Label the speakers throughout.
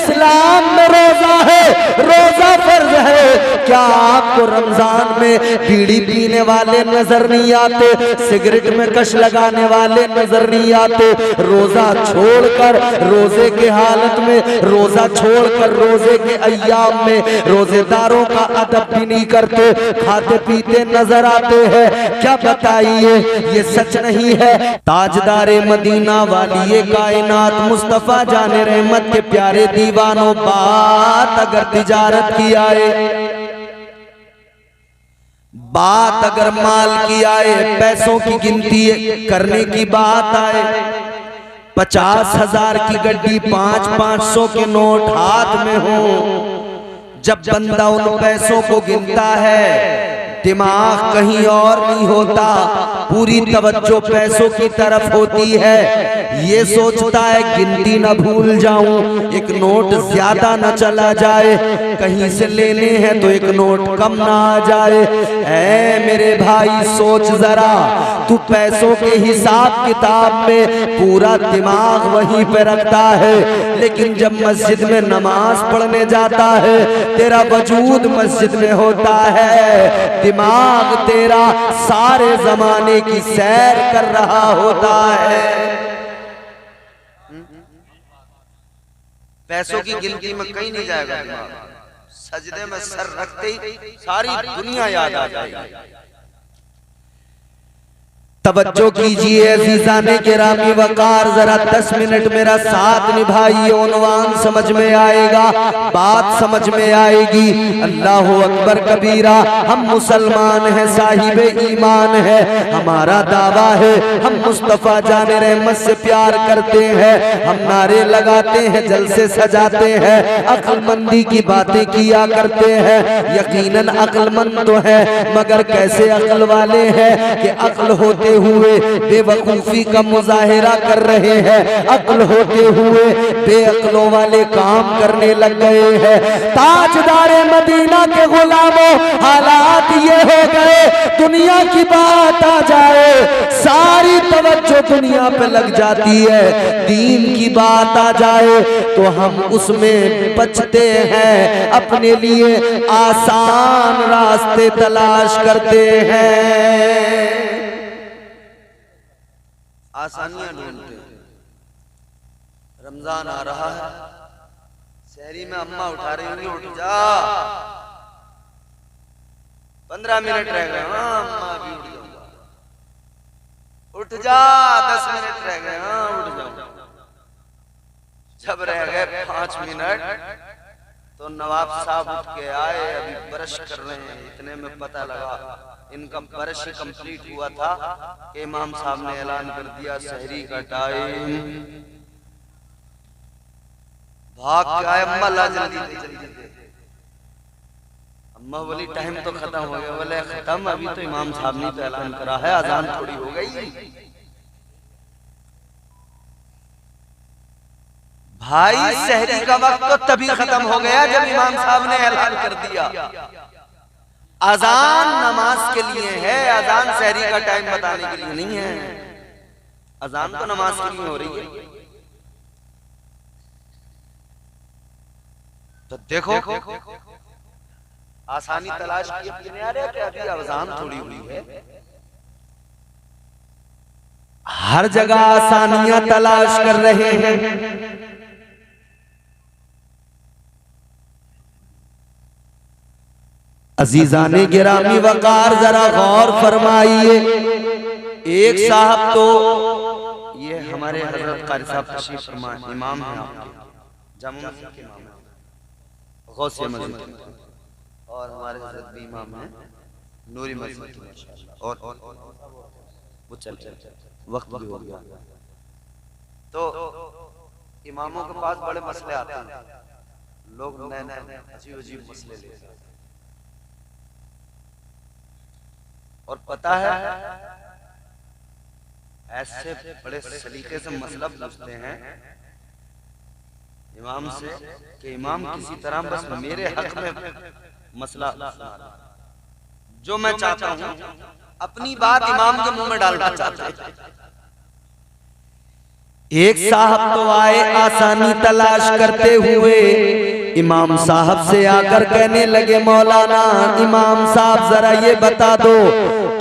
Speaker 1: इस्लाम में रोजा है, रोजा फर्ज है। क्या आपको रमजान में बीड़ी पीने वाले नजर नहीं आते, सिगरेट में कश लगाने वाले नजर नहीं आते? रोजा छोड़कर, रोजे के हालत में रोजा छोड़कर रोजे के अय्याम में रोजेदारों का अदब भी नहीं करते, खाते पीते नजर आते हैं। क्या बताइए, ये सच नहीं है? ताजदारे मदीना वाली ये कायनात मुस्तफा जाने रहमत के प्यारे दीवानों, बात अगर तिजारत की आए, बात अगर माल की आए, पैसों की गिनती करने की बात आए, 50,000 की गड्डी 500-500 के नोट हाथ में हो, जब बंदा उन पैसों को गिनता है दिमाग कहीं और नहीं होता, पूरी तवज्जो पैसों की तरफ होती है। ये सोचता है गिनती न भूल जाऊं, एक नोट ज्यादा न चला जाए, कहीं से लेने हैं तो एक नोट कम ना आ जाए। ऐ मेरे भाई सोच जरा, तू पैसों के हिसाब किताब में पूरा दिमाग वहीं पे रखता है, लेकिन जब मस्जिद में नमाज पढ़ने जाता है तेरा वजूद मस्जिद में होता है, दिमाग तेरा सारे जमाने की सैर कर रहा होता है। पैसों की गिनती में कहीं नहीं जाएगा दिमाग, सजदे में सर रखते ही सारी दुनिया याद आ जाएगी। तवज्जो कीजिए अज़ीज़ाने गिरामी वकार, जरा 10 मिनट मेरा साथ निभाइए, उन्वान समझ में आएगा, बात समझ में आएगी। अल्लाहु अकबर कबीरा। हम मुसलमान हैं, साहिबे ईमान है, हमारा दावा है हम मुस्तफा जाने रहमत से प्यार करते हैं, हम नारे लगाते हैं, जलसे सजाते हैं, अक्लमंदी की बातें किया करते हैं। यकीनन अक्लमंद तो है, मगर कैसे अक्ल वाले हैं कि अक्ल होते हुए बेवकूफी का मुजाहिरा कर रहे हैं, अक्ल होते हुए बेअक्लों वाले काम करने लग गए हैं। ताजदारे मदीना के गुलामों, हालात ये हो गए, दुनिया की बात आ जाए सारी तवज्जो दुनिया पे लग जाती है, दीन की बात आ जाए तो हम उसमें बचते हैं, अपने लिए आसान रास्ते तलाश करते हैं, आसानियां ढूंढते हैं। रमजान आ रहा है, शहरी में अम्मा उठा रही होंगी, उठ जा 15 मिनट रह गए, हाँ अम्मा भी उठ जाऊंगा, उठ जा 10 मिनट रह गए, हाँ उठ जाऊंगा। जब रह गए 5 मिनट तो नवाब साहब उठ के आए, अभी ब्रश कर रहे हैं, इतने में पता लगा इनका ब्रश कंप्लीट हुआ था कि इमाम साहब ने ऐलान कर दिया सहरी का टाइम। भाग के आए, अम्मा ला जल्दी जल्दी। अम्मा बोली टाइम तो खत्म हो गया, बोले खत्म, अभी तो इमाम साहब ने तो ऐलान करा है, अजान थोड़ी हो गई। भाई सहरी का वक्त तो तभी खत्म हो गया जब इमाम साहब ने ऐलान कर दिया। अजान नमाज के लिए है, अजान सहरी का टाइम बताने के लिए नहीं है, अजान तो नमाज के लिए हो रही है। तो देखो आसानी तलाश की, अभी अजान थोड़ी हुई है, हर जगह आसानियां तलाश कर रहे हैं। अजीजाने गिरामी वकार, जरा गौर फरमाइए। एक साहब तो ये हमारे हजरत कारी साहब तशरीफ फरमा इमाम हैं, आपके जामा मस्जिद के इमाम हैं, गौसिया मस्जिद, और हमारे हजरत भी इमाम हैं नूरी मस्जिद, और वो चल वक्त भी हो गया। तो इमामों के पास बड़े मसले आते हैं, लोग नए नए अजीब अजीब मसले लेते हैं, और पता है ऐसे बड़े सलीके से मसला पूछते हैं इमाम से कि इमाम किसी तरह बस मेरे हक में मसला जो मैं चाहता हूं अपनी बात इमाम के मुंह में डालना चाहता है। एक साहब तो आए आसानी तलाश करते हुए, इमाम साहब से आकर कहने लगे मौलाना इमाम साहब जरा ये बता दो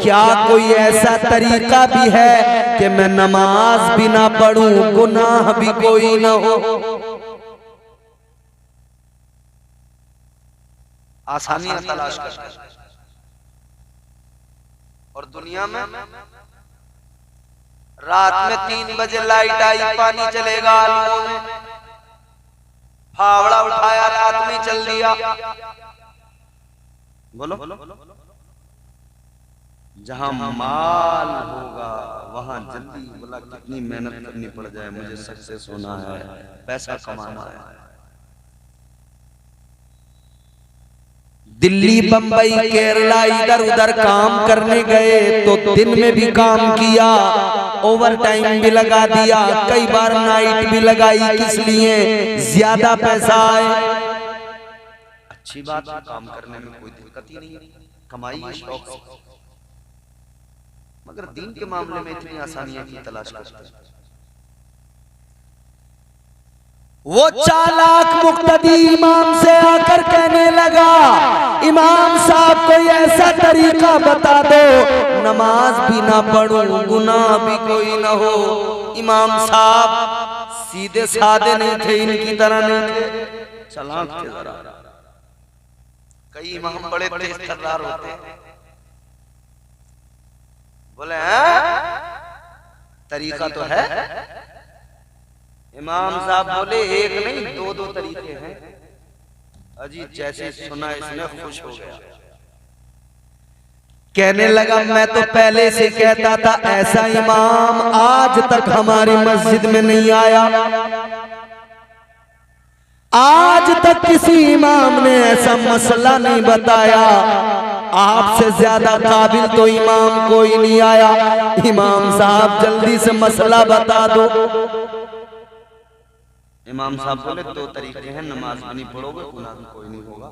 Speaker 1: क्या कोई ऐसा तरीका भी है कि मैं नमाज भी ना पढ़ूं, गुनाह भी कोई ना हो। आसानियां तलाश कर, और दुनिया में रात में 3 बजे लाइट आई, पानी चलेगा आलुओं में, फावड़ा उठाया रात में चल दिया। बोलो जहां माल होगा वहां जल्दी, बोला कितनी मेहनत करनी पड़ जाए मुझे सक्सेस होना है, पैसा कमाना है। दिल्ली बंबई केरला इधर उधर काम करने गए तो दिन में भी काम किया, ओवर टाइम भी लगा दिया, कई बार नाइट भी लगाई, किस लिए? ज्यादा पैसा आए। अच्छी बात है, काम करने में कोई दिक्कत ही नहीं, कमाई है शौक से, मगर दीन के मामले में इतनी आसानियां की तलाश करते हैं। वो चालाक मुक्तदी इमाम से आकर कहने लगा इमाम साहब कोई ऐसा तरीका बता दो नमाज भी ना पढ़ूं, गुनाह भी कोई ना हो। इमाम साहब सीधे साधे नहीं थे, इनकी तरह नहीं थे, चालाक थे जरा। कई इमाम बड़े तेज तर्रार होते हैं, बोले तरीका तो है। इमाम साहब बोले एक नहीं 2 तरीके हैं। अजीत जैसे सुना इसने खुश हो गया, कहने लगा मैं तो पहले से कहता था ऐसा इमाम आज तक हमारी मस्जिद में नहीं आया, आज तक किसी इमाम ने ऐसा मसला नहीं बताया, आपसे ज्यादा काबिल तो इमाम कोई नहीं आया। इमाम साहब जल्दी से मसला बता दो। इमाम साहब बोले 2 तरीके हैं, नमाज भी नहीं पढ़ोगे, गुनाह भी कोई नहीं होगा।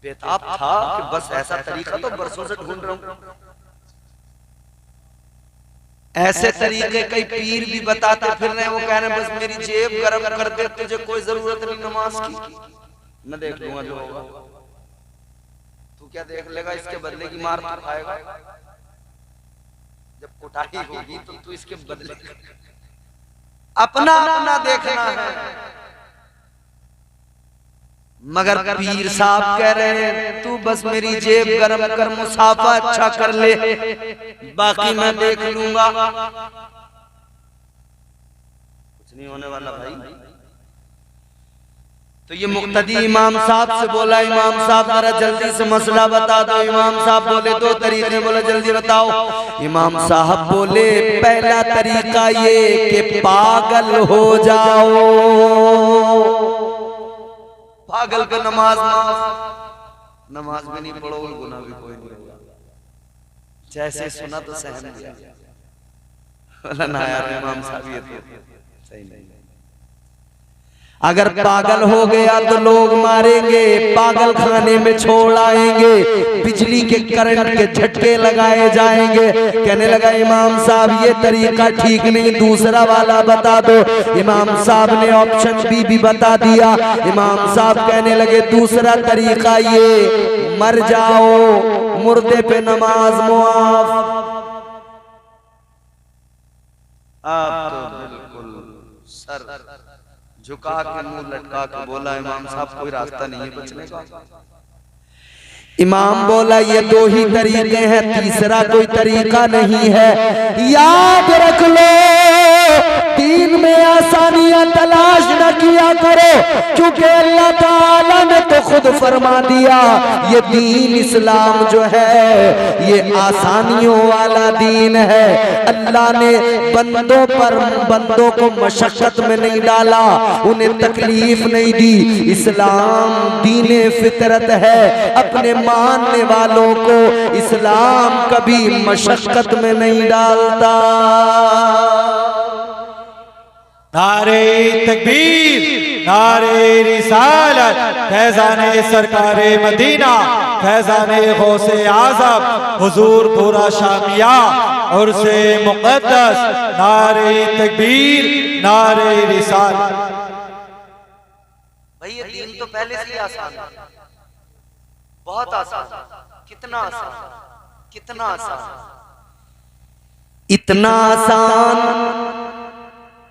Speaker 1: बेताब था कि बस ऐसा तरीका तो बरसों से ढूंढ रहा हूं। ऐसे तरीके कई पीर भी बताते फिर रहे, वो कह रहे बस मेरी जेब गर्म कर दे, तुझे कोई जरूरत नहीं नमाज की, मैं देख लूंगा जो होगा। तू क्या देख लेगा, इसके बदले की मार तो खाएगा। जब कुटाई होगी तो तू इसके बदले अपना अपना देखना है। मगर पीर साहब कह रहे हैं तू बस मेरी जेब गरम कर, मुसाफा अच्छा कर ले, बाकी मैं देख लूंगा। कुछ नहीं होने वाला भाई। तो ये मुक्तदी इमाम साहब से बोला इमाम साहब जरा जल्दी से मसला बता दो। इमाम साहब बोले 2 तरीके, बोले जल्दी बताओ। इमाम साहब बोले पहला तरीका ये कि पागल हो जाओ, पागल पे नमाज नमाज भी नहीं पढ़ोगे, गुनाह भी कोई नहीं होगा। जैसे सुना तो सहम गया, बोला ना यार इमाम साहब ये तो सही नहीं। अगर पागल हो गया तो लोग मारेंगे, पागल खाने में छोड़ आएंगे, बिजली के करंट के झटके लगाए जाएंगे। कहने लगा इमाम साहब ये तरीका ठीक नहीं, दूसरा वाला बता दो। इमाम साहब ने ऑप्शन बी बता दिया। इमाम साहब कहने लगे दूसरा तरीका ये मर जाओ, मुर्दे पे नमाज मुआफ। आप तो बिल्कुल सर झुका के मुंह लटका के बोला इमाम साहब कोई रास्ता नहीं है बचने का। इमाम बोला ये 2 ही तरीके हैं, तीसरा कोई तरीका नहीं है। याद रख लो दीन में आसानियां तलाश न किया करो, क्योंकि अल्लाह ताला ने तो खुद फरमा दिया ये दीन इस्लाम जो है ये आसानियों वाला दीन है। अल्लाह ने बंदों को मशक्कत में नहीं डाला, उन्हें तकलीफ नहीं दी। इस्लाम दीन फितरत है, अपने मानने वालों को इस्लाम कभी मशक्कत में नहीं डालता। नारे तकबीर।
Speaker 2: नारे रिसालत, फैज़ाने सरकारे मदीना, फैज़ाने गौसे आज़म हुजूर पूरा शामिया और से मुक़द्दस, नारे तकबीर, नारे रिसालत।
Speaker 1: भाई ये दीन तो पहले से ही आसान है, बहुत आसान। कितना आसान, कितना आसान, इतना आसान।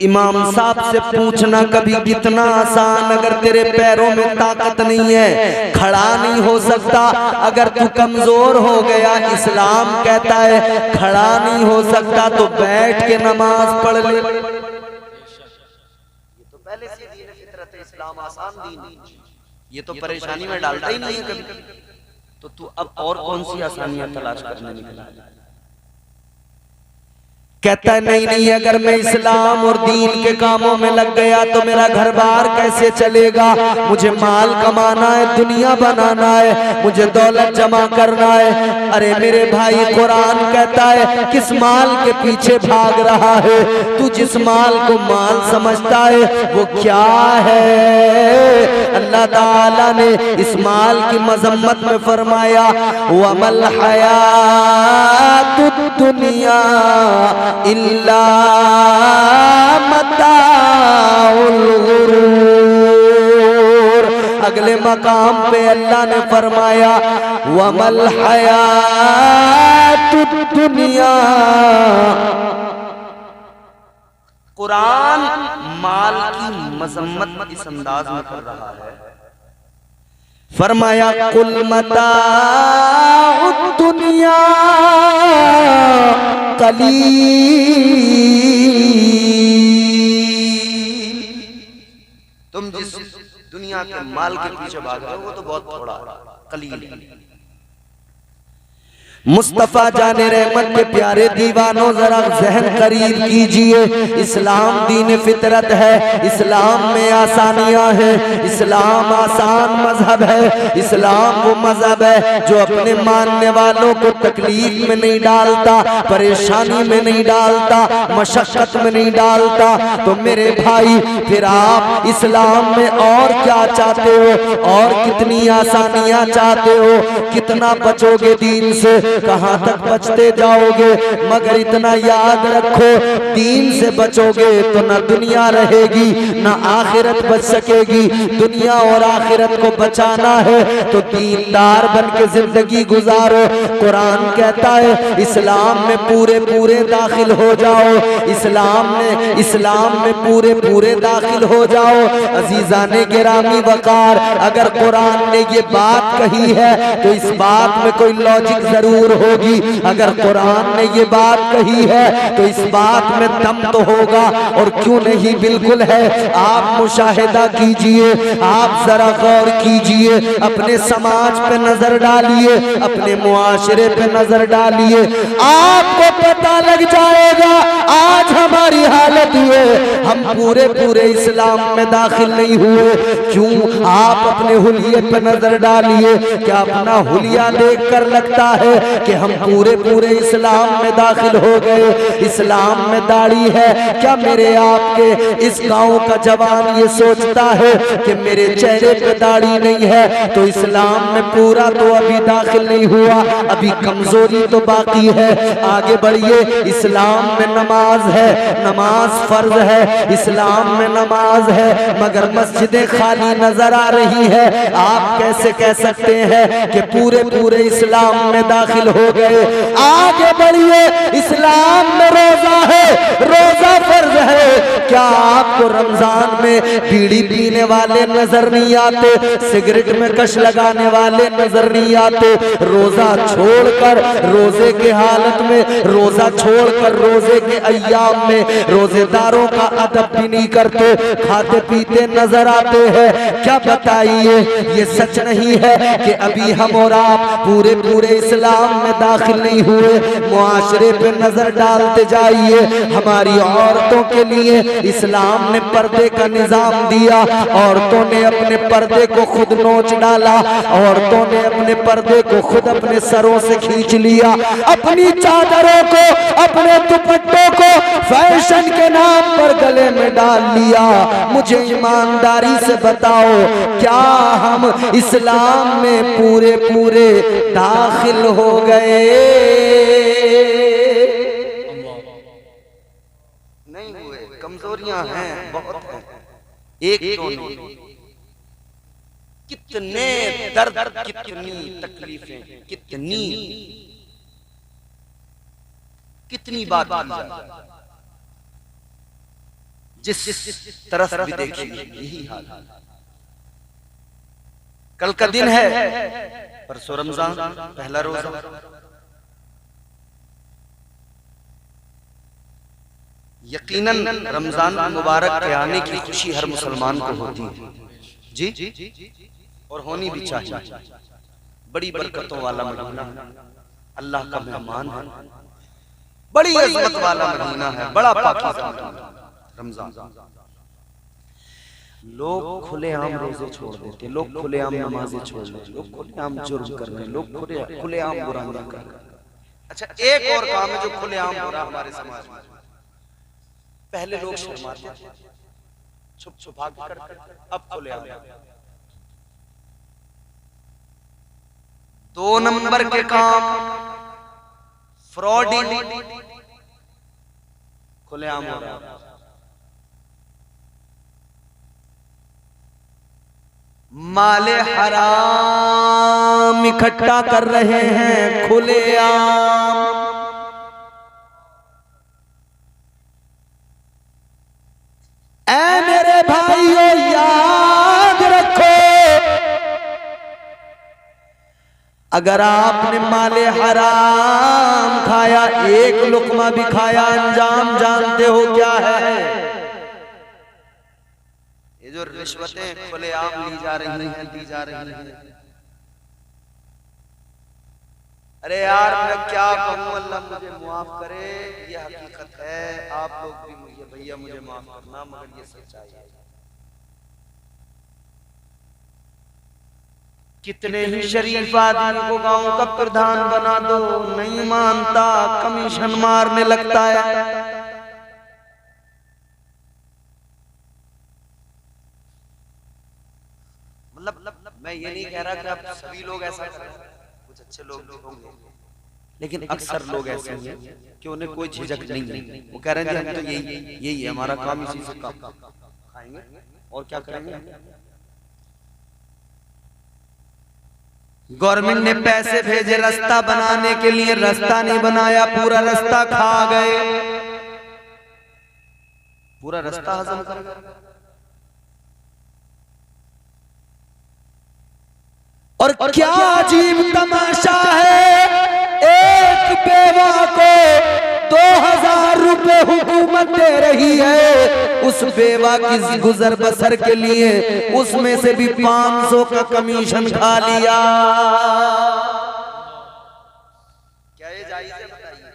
Speaker 1: इमाम साहब से पूछना कभी कितना आसान। अगर तेरे पैरों में ताकत नहीं है, खड़ा नहीं हो सकता, अगर तू कमजोर हो गया, इस्लाम कहता है खड़ा नहीं हो सकता तो बैठ के नमाज पढ़ ले। ये तो पहले से दीन फितरत है, इस्लाम आसान दीन है, ये तो परेशानी में डालता ही नहीं है कभी। तो तू अब और कौन सी आसानियां तलाश करने निकला? कहता है नहीं नहीं, अगर मैं इस्लाम और दीन के कामों में लग गया तो मेरा घर बार कैसे चलेगा? मुझे माल कमाना है, दुनिया बनाना है, मुझे दौलत जमा करना है। अरे मेरे भाई, कुरान कहता है किस माल के पीछे भाग रहा है? तू जिस माल को माल समझता है वो क्या है? अल्लाह ताला ने इस माल की मजम्मत में फरमाया वमल हयातुद दुनिया इल्ला मताउल गुरूर। अगले मकाम पे अल्लाह ने फरमाया वमल हयातुद दुनिया। कुरान माल की मजम्मत इस अंदाज में कर रहा है, फरमाया कुल मताउद दुनिया कलील। तुम जिस दुनिया के माल के पीछे भाग रहे हो वो तो बहुत थोड़ा, कलील है। मुस्तफा जाने रहमत के प्यारे दीवानों, जरा जहन करीब कीजिए। इस्लाम दीन फितरत है, इस्लाम में आसानियां हैं, इस्लाम आसान मजहब है। इस्लाम वो मजहब है जो अपने मानने वालों को तकलीफ में नहीं डालता, परेशानी में नहीं डालता, मशक्कत में नहीं डालता। तो मेरे भाई, फिर आप इस्लाम में और क्या चाहते हो? और कितनी आसानियां चाहते हो? कितना बचोगे दीन से? कहां तक बचते जाओगे? मगर इतना याद रखो, दीन से बचोगे तो ना दुनिया रहेगी ना आखिरत बच सकेगी। दुनिया और आखिरत को बचाना है तो दीनदार बन के जिंदगी गुजारो। कुरान कहता है इस्लाम में पूरे पूरे दाखिल हो जाओ, इस्लाम में पूरे पूरे दाखिल हो जाओ। अजीजाने गिरामी वकार, अगर कुरान ने ये बात कही है तो इस बात में कोई लॉजिक जरूर होगी। अगर कुरान ने ये बात कही है तो इस बात में दम तो होगा, और क्यों नहीं, बिल्कुल है। आप मुशाहिदा कीजिए, आप जरा गौर कीजिए, अपने समाज पे नजर डालिए, अपने मुआशरे पे नजर डालिए, आपको पता लग जाएगा आज हमारी हालत ये, हम पूरे पूरे इस्लाम में दाखिल नहीं हुए। क्यों? आप अपने हुलिये पे नजर डालिए, क्या अपना हुलिया देखकर लगता है कि हम पूरे पूरे इस्लाम में दाखिल हो गए? इस्लाम में दाढ़ी है, क्या मेरे आपके इस गांव का जवान ये सोचता है कि मेरे चेहरे पे दाढ़ी नहीं है तो इस्लाम में पूरा तो अभी दाखिल नहीं हुआ, अभी कमजोरी तो बाकी है? आगे बढ़िए। इस्लाम में नमाज है, नमाज फर्ज है, इस्लाम में नमाज है, मगर मस्जिदें खाली नजर आ रही है। आप कैसे कह सकते हैं कि पूरे पूरे इस्लाम में दाखिल हो गए? आगे बढ़िए। इस्लाम में रोजा है, रोजा फर्ज है, क्या आपको रमजान में बीड़ी पीने वाले नजर नहीं आते? सिगरेट में कश लगाने वाले नजर नहीं आते? रोजा छोड़कर, रोजे के हालत में, रोजा छोड़कर रोजे के अय्याम में रोजेदारों का अदब भी नहीं करते, खाते पीते नजर आते हैं। क्या बताइए, ये सच नहीं है कि अभी हम और आप पूरे पूरे इस्लाम इस्लाम में दाखिल नहीं हुए, मुआशरे पे नजर डालते जाइए। हमारी औरतों के लिए इस्लाम ने पर्दे का निजाम दिया। औरतों ने अपने पर्दे को खुद नोच डाला, औरतों ने अपने पर्दे को खुद अपने सरों से खींच लिया, अपनी चादरों को, अपने दुपट्टों को फैशन के नाम पर गले में डाल लिया। मुझे ईमानदारी से बताओ, क्या हम इस्लाम में पूरे पूरे दाखिल हो गए? नहीं हुए, कमजोरियां हैं, बहुत हैं, एक तो नहीं। कितने दर्द, कितनी तकलीफें, कितनी बात की जाए, जिस तरफ भी देखिए यही हाल। कल का दिन है, परसों रमजान, पहला रोजा। यकीनन रमजान मुबारक के आने की खुशी हर मुसलमान को होती है जी, और होनी भी चाहिए। बड़ी बरकतों वाला महीना, अल्लाह का मेहमान है, बड़ी इज्जत वाला महीना है, बड़ा पाकीज़ा रमजान। लोग खुलेआम रोजे छोड़ देते, लोग खुलेआम नमाजें छोड़ देते, लोग खुलेआम जुर्म कर रहे हैं, लोग खुलेआम बुराइयां कर रहे हैं। अच्छा, एक और काम है जो खुलेआम हो रहा हमारे समाज में। पहले लोग शर्माते थे, छुप छुपा कर, अब खुलेआम। 2 नंबर के काम, फ्रॉडिंग, खुलेआम हो रहा है। माले हराम इकट्ठा कर रहे हैं खुलेआम। ऐ मेरे भाइयों, याद रखो, अगर आपने माले हराम खाया, एक लुकमा भी खाया, अंजाम जानते हो क्या है? ये जो रिश्वतें खुलेआम ली जा रही हैं, दी जा रही हैं। अरे यार, मैं क्या कहूँ, अल्लाह मुझे माफ करे, ये हकीकत है। आप लोग भी मुझे, भैया मुझे माफ करना, मगर ये सच्चाई है। कितने ही शरीफ आदमी को गांव का प्रधान बना दो, नहीं मानता, कमीशन मारने लगता है। मतलब मैं ये नहीं कह रहा कि आप सभी लोग ऐसा करें, कुछ अच्छे लोग भी होंगे, लेकिन अक्सर लोग ऐसे हैं कि उन्हें कोई झिझक नहीं है। वो कह रहे हैं हम तो यही है, हमारा काम इसी से काम, खाएंगे और क्या करेंगे। गवर्नमेंट ने पैसे भेजे रास्ता बनाने के लिए, रास्ता नहीं बनाया, पूरा रास्ता खा गए, पूरा रास्ता हजम कर गए। और क्या अजीब तमाशा है, एक बेवा को 2000 रुपए हुकूमत दे रही है, उस बेवा की गुजर बसर के लिए उसमें से भी 500 का कमीशन खा लिया। क्या ये जायज है? बताइए,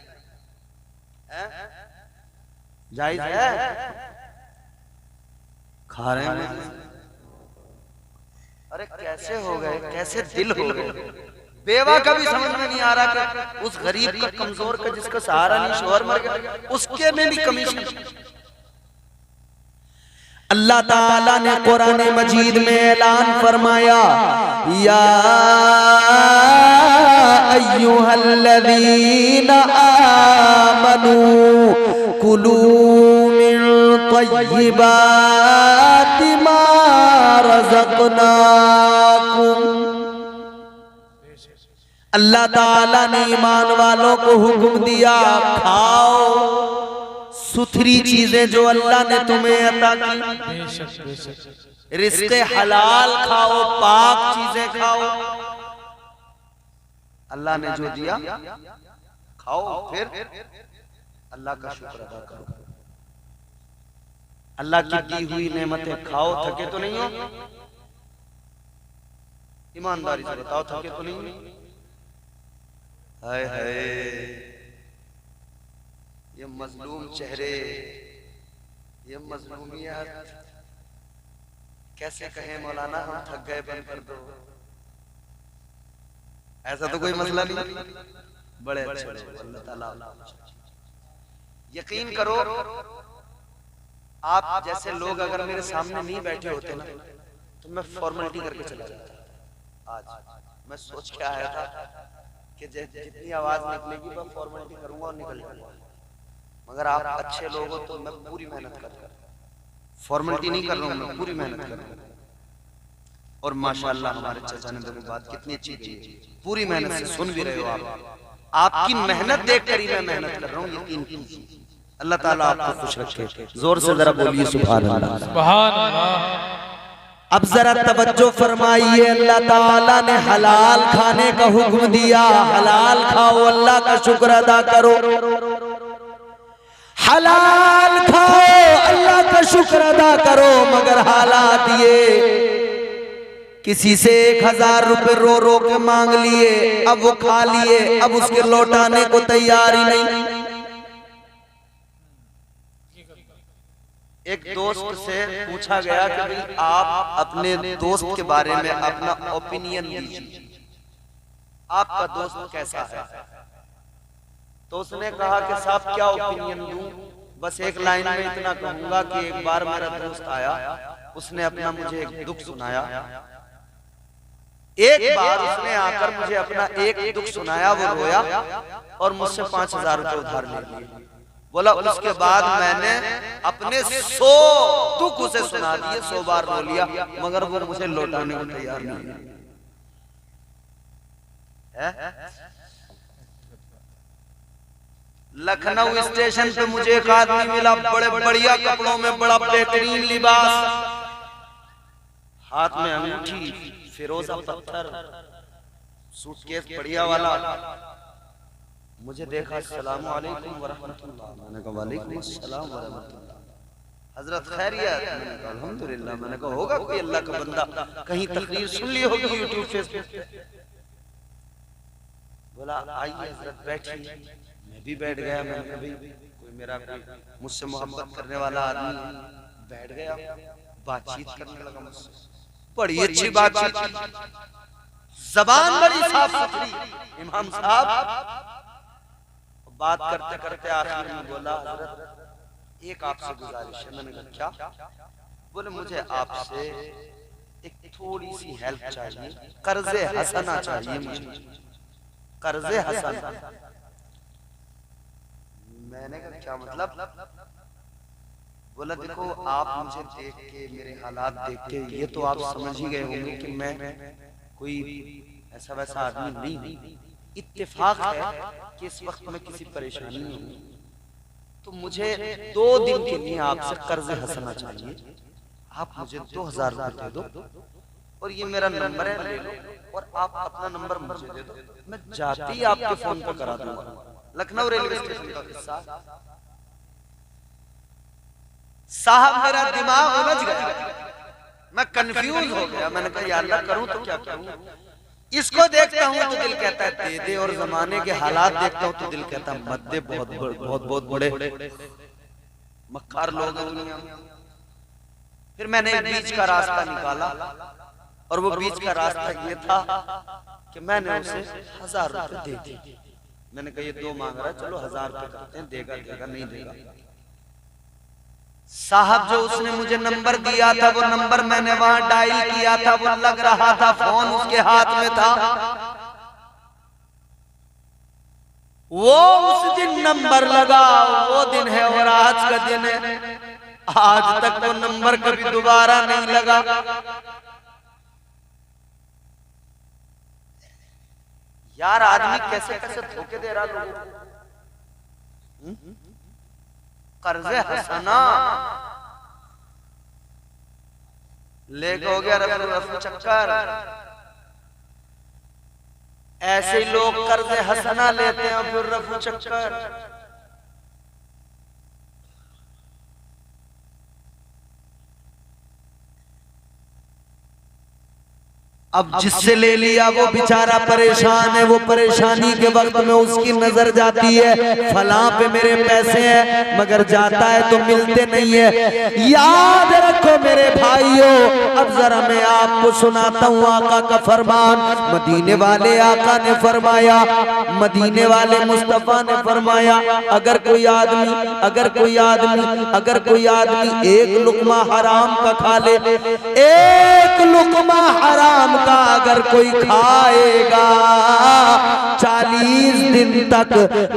Speaker 1: जायज है? खा रहे हैं। अरे कैसे हो गए, कैसे दिल हो गए। बेवा का भी समझ में नहीं आ रहा कि उस गरीब का, कमजोर का, जिसका सहारा नहीं, शोहर मर गया, उसके में भी कमीशन। अल्लाह ताला ने कुरान मजीद में ऐलान फरमाया, या अय्युहल्लज़ीना आमनू कुलू मिन तय्यिबाति मा रज़क़नाकुम। अल्लाह ताला ने ईमान वालों को हुक्म दिया, खाओ सुथरी चीजें जो अल्लाह ने तुम्हें अता की, रिज़्क़े हलाल खाओ, पाक चीजें खाओ। अल्लाह ने जो दिया खाओ, फिर अल्लाह का शुक्र अदा करो। अल्लाह की दी हुई नेमतें खाओ, थके तो नहीं हो? ईमानदारी से बताओ, थके तो नहीं हो? हाय हाय, ये मजलूम चेहरे, ये मजलूमियत, कैसे कहें मौलाना हम थक गए, बंद कर दो। ऐसा तो कोई मसला नहीं। बड़े अच्छे लोग, अल्लाह ताला। यकीन करो, आप जैसे लोग अगर मेरे सामने नहीं बैठे होते ना तो मैं फॉर्मेलिटी करके चला जाता। आज मैं सोच के आया था कि जितनी आवाज निकलेगी मैं फॉर्मेलिटी करूंगा और निकल जाऊंगा, मगर आप अच्छे लोग हो तो मैं पूरी मेहनत कर रहा हूं, फॉर्मेलिटी नहीं कर रहा हूं, मैं पूरी मेहनत कर रहा हूं। और माशाल्लाह हमारे चाचा ने देखो बात कितनी अच्छी की, पूरी मेहनत से सुन भी रहे हो आप। आपकी मेहनत देखकर ही मैं मेहनत कर रहा हूँ, यकीन कीजिए। अल्लाह ताला आपको खुश रखे। जोर से जरा बोलिए सुभान अल्लाह,
Speaker 3: सुभान अल्लाह।
Speaker 1: अब जरा तवज्जो फरमाइए, अल्लाह ताला ने हलाल खाने का हुक्म दिया, हलाल खाओ, अल्लाह का शुक्र अदा करो। हलाल खाओ, अल्लाह का शुक्र अदा करो, मगर हालात ये, किसी से 1000 रुपए रो रो के मांग लिए, अब वो खा लिए, अब उसके लौटाने को तैयार ही नहीं। एक दोस्त से पूछा गया कि भाई आप अपने दोस्त के बारे में अपना ओपिनियन दीजिए, आपका दोस्त कैसा है। तो उसने कहा कि साहब क्या ओपिनियन दूं, बस एक लाइन में इतना कहूंगा कि एक बार मेरा दोस्त आया, उसने अपना मुझे एक दुख सुनाया। एक बार उसने आकर मुझे अपना एक दुख सुनाया, वो रोया और मुझसे 5000 रुपए उधार ले लिए। बोला उसके बाद मैंने अपने 100 दुख उसे सुना दिए, 100 बार रो लिया, मगर वो मुझे लौटाने को तैयार नहीं है। लखनऊ स्टेशन पे मुझे एक आदमी मिला, बड़े बढ़िया कपड़ों में, बड़ा बेहतरीन लिबास, हाथ में अंगूठी, फिरोजा पत्थर, सूटकेस बढ़िया वाला। मुझे देखा, अस्सलामु अलैकुम वरहमतुल्लाह, मैंने कहा वालेकुम अस्सलाम वरहमतुल्लाह, हजरत खैरियत, मैंने कहा अल्हम्दुलिल्लाह, मैंने कहा होगा कोई अल्लाह का बंदा, कहीं तकरीर सुन ली होगी यूट्यूब फेसबुक। बोला आइए हजरत बैठिए, मैं भी बैठ गया। मैंने कहा भाई कोई मेरा कोई मुझसे मोहब्बत करने वाला आदमी, बैठ गया, बातचीत करने लगा मुझसे, बड़ी अच्छी बातचीत, जबान बड़ी साफ सुथरी। इमाम साहब बात करते करते आखिर में बोला हजरत एक आपसे गुजारिश है। मैंने कहा क्या? बोले मुझे आपसे एक थोड़ी सी हेल्प चाहिए, कर्जे हसना चाहिए मुझे, कर्जे हसना। मैंने कहा क्या मतलब? बोला देखो आप मुझे देख के, मेरे हालात देख के ये तो आप समझ ही गए होंगे कि मैं कोई ऐसा वैसा आदमी नहीं हूं। इत्तेफाक है कि इस वक्त मैं किसी परेशानी में हूं, तो मुझे 2 दिन के लिए आपसे कर्ज हंसना चाहिए। आप मुझे 2000 रुपए दे दो और ये मेरा नंबर है, ले लो, और आप अपना नंबर मुझे दे दो, मैं जाते ही आपके फोन पर करा दूंगा। लखनऊ रेलवे स्टेशन का किस्सा। साहब मेरा दिमाग उलझ गया, मैं कंफ्यूज हो गया। मैंने कहा या अल्लाह करूं तो क्या करूं? इसको देखता हूं तो दिल कहता है दे दे, और जमाने के हालात देखता हूं तो दिल कहता है मत दे, बहुत बड़े मक्कार लोग हैं। फिर मैंने एक बीच का रास्ता निकाला, और वो बीच का रास्ता ये था कि मैंने उसे 1000 रुपए दे दिए। मैंने कहा ये 2 मांग रहा है, चलो 1000 रुपए करते हैं, देगा देगा नहीं देगा। साहब जो उसने मुझे नंबर दिया था, वो नंबर मैंने वहां डायल किया था, वो लग रहा था, फोन उसके हाथ में था। वो उस दिन नंबर लगा, वो दिन है और आज का दिन है। आज तक वो नंबर कभी दोबारा नहीं लगा। यार आदमी कैसे कैसे धोखे दे रहा लोगों को। कर्जे हसना लेके हो गया रफू चक्कर। ऐसे लोग कर्जे हसना लेते हैं फिर रफू चक्कर। अब जिससे ले लिया वो बेचारा परेशान है, वो परेशानी के वक्त में उसकी नजर जाती है फलां पे मेरे पैसे हैं, मगर जाता है तो मिलते नहीं है। याद रखो मेरे भाइयों, अब जरा मैं आपको सुनाता हूँ आका का फरमान। मदीने वाले आका ने फरमाया, मदीने वाले मुस्तफा ने फरमाया, अगर कोई आदमी एक लुकमा हराम का खा ले, एक लुकमा हराम का अगर कोई खाएगा, 40 दिन तक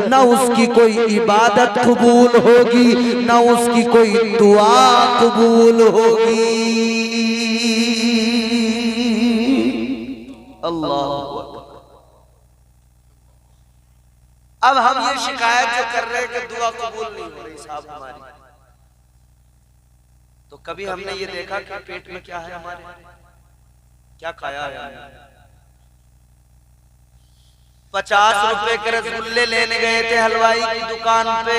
Speaker 1: न उसकी कोई इबादत कबूल होगी, न उसकी कोई दुआ कबूल होगी। अल्लाह। अब हम ये शिकायत जो कर रहे हैं कि दुआ कबूल नहीं हो रही साहब हमारी, तो कभी हमने ये देखा कि पेट में क्या है हमारे, क्या खाया है? 50 रुपए के रसगुल्ले लेने गए थे हलवाई की दुकान पे,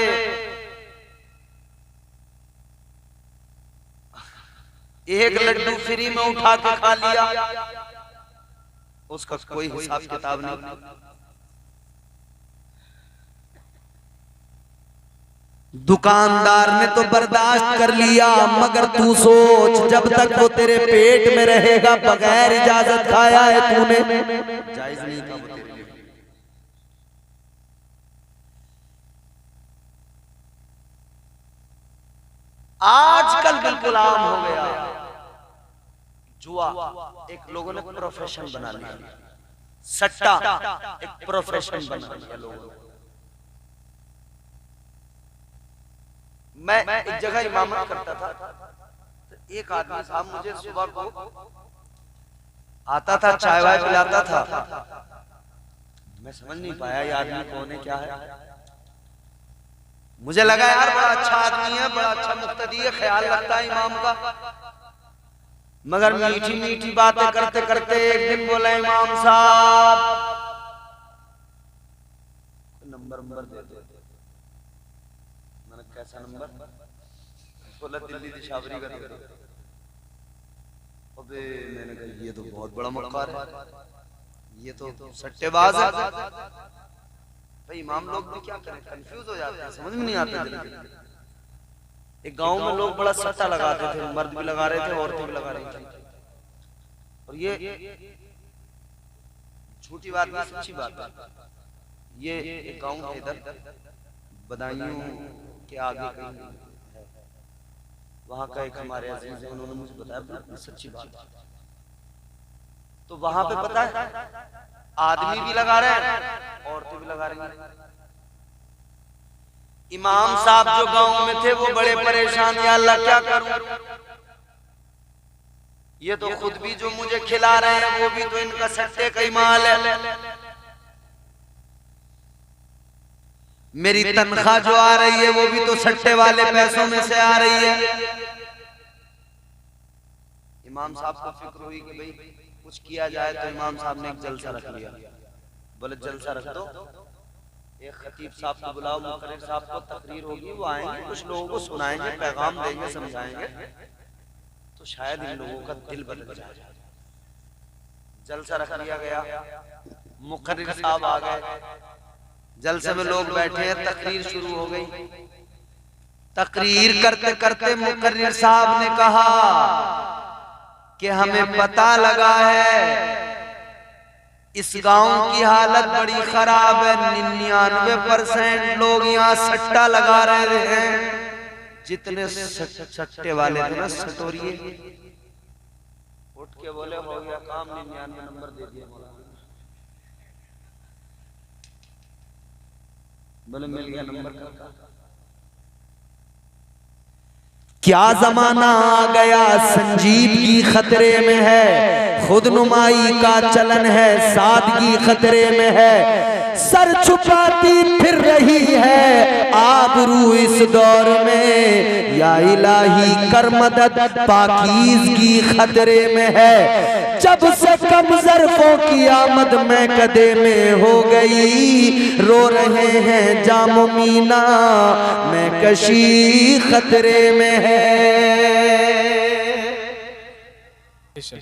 Speaker 1: एक लड्डू फ्री में उठा के खा लिया, उसका कोई हिसाब किताब नहीं। दुकानदार ने तो बर्दाश्त कर लिया, मगर तू सोच जब तक वो तेरे पेट में रहेगा बगैर इजाजत खाया है तूने, जायज नहीं था वो तेरे लिए। आजकल बिल्कुल आम हो गया जुआ, एक लोगों ने प्रोफेशन बना लिया, सट्टा एक प्रोफेशन बना लिया लोगों ने। मैं एक जगह इमामत करता था, तो एक आदमी साहब मुझे सुबह को आता था, चाय वाय पिलाता था। मैं समझ नहीं पाया ये आदमी कौन है, क्या है। मुझे लगा यार बड़ा अच्छा आदमी है, बड़ा अच्छा मुक्तदी है, ख्याल रखता है इमाम का। मगर मीठी मीठी बातें करते करते एक दिन बोला, इमाम साहब नंबर दे दो। मैंने कैसा नंबर? बोला दिल्ली दिशावरी का दे दो। अबे मैंने कहा ये तो बहुत बड़ा मक्कार है, ये तो सट्टेबाज है। भाई इमाम लोग भी क्या करें, कंफ्यूज हो जाते हैं, समझ में नहीं आता जल्दी। एक गांव में लोग बड़ा सट्टा लगाते थे, मर्द भी लगा रहे थे, औरतें भी लगा रही थी। और ये झूठी बात नहीं, सच्ची बात है। ये एक गांव है इधर बदायूं के आगे कहीं है, वहां का एक हमारे अजीज है, उन्होंने मुझे बताया, सच्ची बात है। तो वहां पे पता है आदमी भी लगा रहे हैं, औरतें भी लगा रही हैं। इमाम साहब जो गांव में थे वो बड़े परेशान, या अल्लाह क्या करूं, ये तो खुद भी जो मुझे खिला रहे हैं वो भी तो इनका सट्टे का ही माल है, मेरी तनख्वाह जो आ रही है वो भी तो सट्टे वाले पैसों में से आ रही है। इमाम साहब को फिक्र हुई कि भाई कुछ किया जाए, तो इमाम साहब ने एक जलसा रख लिया। बोले जलसा रख दो, एक खतीब साहब को बुलाओ, मुकर्रिर साहब को, तकरीर होगी, वो आएंगे, कुछ लोगों को सुनाएंगे, पैगाम देंगे, समझाएंगे, तो शायद इन लोगों का दिल बदल जाए। जलसा रख लिया गया, मुकर्रिर साहब आ गए, जलसे में लोग बैठे हैं, तकरीर शुरू हो गई। तकरीर करते करते मुकर्रिर साहब ने कहा कि हमें पता लगा है इस गांव की हालत बड़ी खराब है, 99% लोग यहाँ सट्टा लगा रहे हैं। जितने सट्टे वाले थे ना, सटोरिए, उठ के बोले हो गया काम, 99 नंबर दे दिया। बोले मिल गया नंबर का। क्या जमाना आ गया, संजीदगी खतरे में है, खुद नुमाई का चलन है, सादगी खतरे में है, सर छुपाती फिर रही है आबरू इस दौर में, या इलाही कर मदद पाकीज़गी खतरे में है। जब से कम ज़र्फ़ों की आमद में कदे में हो गई, रो रहे हैं जामो मीना में कशी खतरे में है।
Speaker 3: 是。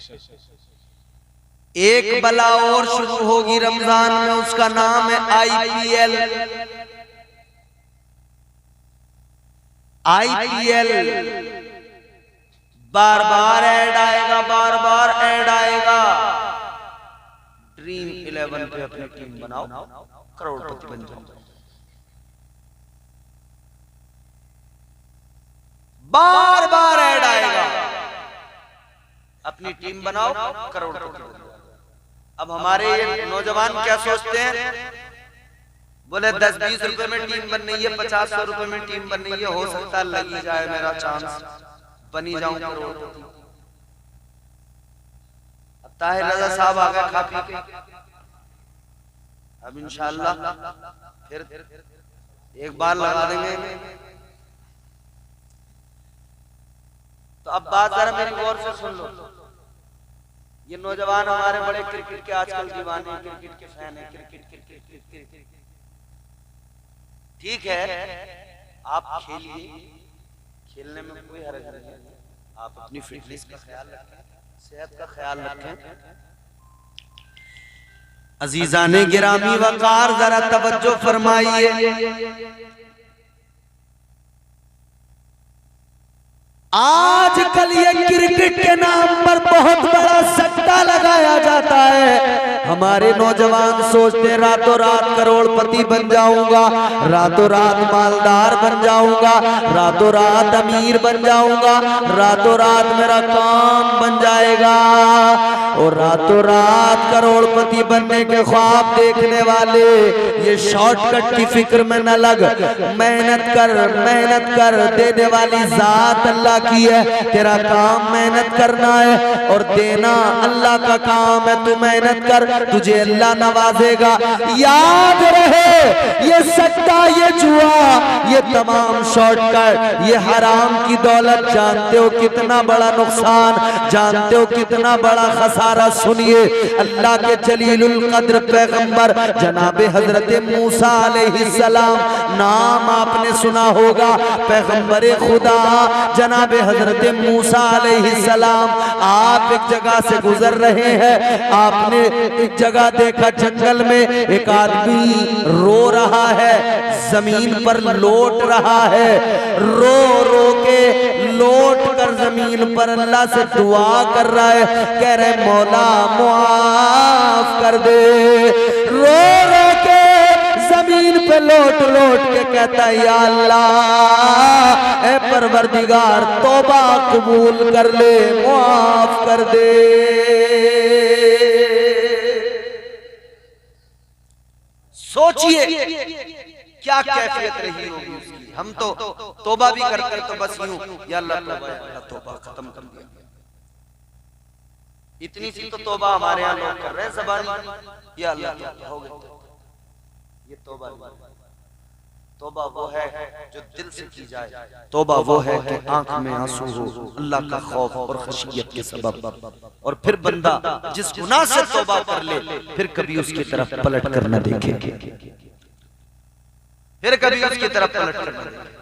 Speaker 1: एक बला और शुरू होगी रमजान में, उसका नाम है IPL। बार बार ऐड आएगा, बार बार ऐड आएगा। ड्रीम 11 पे अपनी टीम बनाओ, करोड़पति बन जाओ। बार बार ऐड आएगा, अपनी टीम बनाओ, करोड़पति बन जाओ। अब हमारे ये नौजवान क्या सोचते हैं, बोले 10-20 रुपए में टीम बन रही है, 50-100 रुपए में टीम बन रही है, हो सकता है लग ही जाए मेरा चांस, बनी जाऊं करोड़पति। अब ताहिर रजा साहब आ गए खा पी के, अब इंशाअल्लाह फिर एक बार लगा देंगे। तो अब बात जरा मेरी गौर से सुन लो। ये नौजवान हमारे बड़े क्रिकेट के आजकल दीवाने, क्रिकेट के फैन है, क्रिकेट। ठीक है, आप खेलिए, खेलने में कोई हर्ज नहीं है। आप अपनी फिटनेस का ख्याल रखें, सेहत का ख्याल रखें। अजीजाने गिरामी वकार, जरा तवज्जो फरमाइए। आजकल ये क्रिकेट के नाम पर बहुत बड़ा सट्टा लगाया जाता है। हमारे नौजवान सोचते रातों रात करोड़पति बन जाऊंगा, रातों रात मालदार बन जाऊंगा, रातों रात अमीर बन जाऊंगा, रातों रात मेरा काम बन जाएगा। और रातों रात करोड़पति बनने के ख्वाब देखने वाले ये शॉर्टकट की फिक्र में न लग, मेहनत कर देने वाली जात अल्लाह की है। तेरा काम मेहनत करना है और देना अल्लाह का काम है। तू मेहनत कर, तुझे अल्लाह नवाजेगा। याद रहे, ये सट्टा, ये जुआ, ये तमाम शॉर्टकट, ये हराम की दौलत, जानते हो कितना बड़ा नुकसान, जानते हो कितना बड़ा खसारा। सुनिए, अल्लाह के जलीलुल कद्र पैगंबर जनाबे हजरत मूसा अलैहिस्सलाम, नाम आपने सुना होगा, पैगंबरे खुदा जनाबे हजरत मूसा अलैहिस्सलाम। आप एक जगह से गुजर रहे हैं, आपने एक जगह देखा जंगल में एक आदमी रो रहा है, जमीन पर लौट रहा है, रो रो के लौट कर जमीन पर अल्लाह से दुआ कर रहा है, कह रहे मौला मुआफ कर दे। रो रो के जमीन पे लौट लौट के कहता है या अल्लाह, ए परवरदिगार, तौबा कबूल कर ले, मुआफ कर दे। सोचिए क्या कैफियत रही होगी उसकी। हम तो तौबा भी करते तो बस यूं, या अल्लाह तौबा खत्म कर दिया। इतनी सी तो तौबा हमारे यहाँ लोग कर रहे हैं ज़बानी, या अल्लाह हो गया। ये तौबा वो है जो दिल से की जाए। तौबा वो है कि आंख में आंसू हो, अल्लाह का खौफ और खशियत के सबब। और फिर बंदा जिस गुनाह से तौबा कर ले, फिर कभी उसकी तरफ पलट कर न देखे, फिर कभी उसकी तरफ पलट कर न देखे।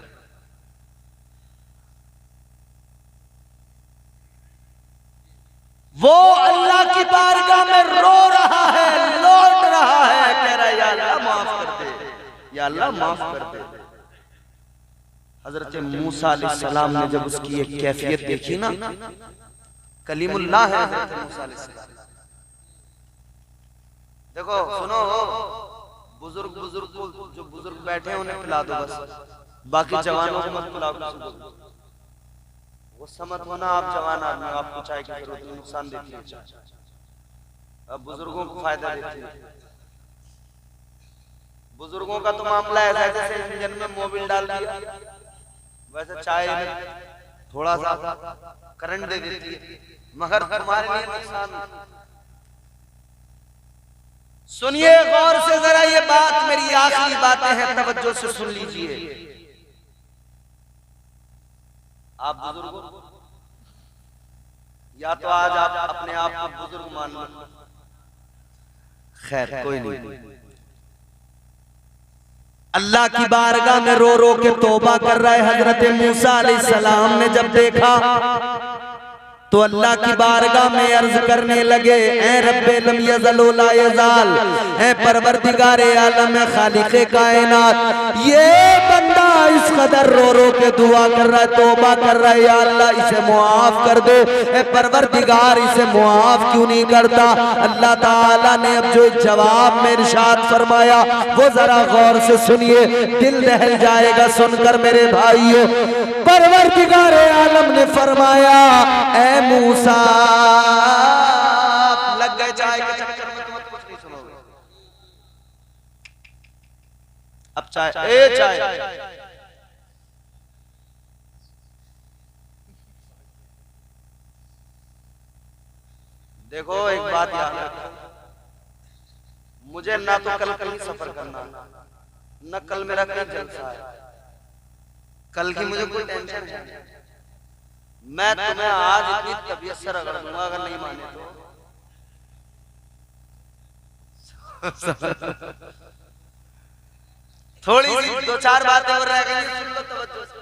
Speaker 1: वो अल्लाह की बारगाह में रो रहा है, लौट रहा है, कह रहा है या अल्लाह माफ कर दे, या अल्लाह माफ कर दे। हजरत मूसा अलैहिस्सलाम ने जब उसकी एक कैफियत देखी ना, कलीमुल्लाह है हजरत मूसा अलैहिस्सलाम। देखो सुनो, बुजुर्ग को जो बुजुर्ग बैठे हैं उन्हें पिला दो बस, बाकी जवानों को मत पिलाओ। वो समझ होना, आप जवान आदमी, आपको चाय की जरूरत नहीं, नुकसान देती है। अब बुजुर्गों को फायदा देती है। बुजुर्गों का तो मामला ऐसा है जैसे इंजन में मोबिल डाल दिया, वैसे चाय में थोड़ा सा करंट दे देती है, मगर तुम्हारे लिए नुकसान। सुनिए गौर से जरा ये बात, मेरी आखिरी बातें हैं, तवज्जो से सुन लीजिए। आप बुजुर्गों, या तो आज आप अपने आप को बुजुर्ग मान लो, खैर कोई नहीं। अल्लाह की बारगाह में रो रो के तौबा कर रहा है। हजरत मूसा अलैहिस्सलाम ने जब देखा तो अल्लाह की बारगाह में अर्ज करने लगे, ऐ रब्बे लम यज़ल व ला यज़ाल, ऐ परवरदिगार आलम, है खालिक़े कायनात, ये बंदा इस कदर रो रो के दुआ कर रहा है, तौबा कर रहा है, या अल्लाह इसे मुआफ कर दे। ऐ परवरदिगार इसे मुआफ क्यों नहीं करता? अल्लाह ताला ने अब जो जवाब में इरशाद फरमाया वो जरा गौर से सुनिए, दिल दहल जाएगा सुनकर मेरे भाइयों। परवरदिगार आलम ने फरमाया, ऐ मूसा, लग गए चाय के चक्कर में, तुम कुछ नहीं सुनोगे। अब चाय, ए चाय, देखो एक बात याद रखो, मुझे ना तो कल कहीं सफर करना, न कल मेरा कहीं जलसा है, कल की मुझे कोई टेंशन नहीं। मैं तुम्हें आज इतनी तबीयत से रगड़ दूंगा, अगर नहीं माने तो थोड़ी सी दो चार बातें और रह गई, सुन लो तवज्जो से।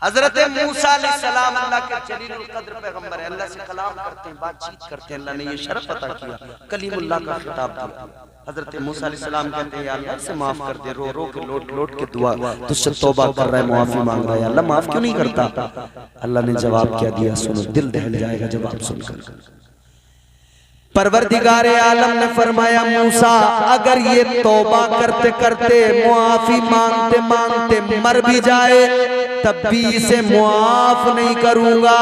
Speaker 1: हजरत मूसा अलैहिस्सलाम अल्लाह के जलीलुल कद्र पैगंबर है, अल्लाह से कलाम करते हैं, बातचीत करते हैं। अल्लाह ने ये शरफ अता किया, कलीमुल्लाह का खिताब दिया। हजरत मूसा अलैहिस्सलाम कहते हैं, या अल्लाह इसे माफ कर दे, रो रो के लोट लोट के दुआ तुझसे तौबा कर रहा है, माफी मांग रहा है, अल्लाह माफ क्यों नहीं करता? अल्लाह ने जवाब क्या दिया सुनो, दिल दहल जाएगा जवाब सुनकर। परवरदिगार आलम ने फरमाया, मूसा अगर ये तौबा करते करते मुआफी मांगते मांगते मर भी जाए तब भी इसे मुआफ नहीं करूंगा।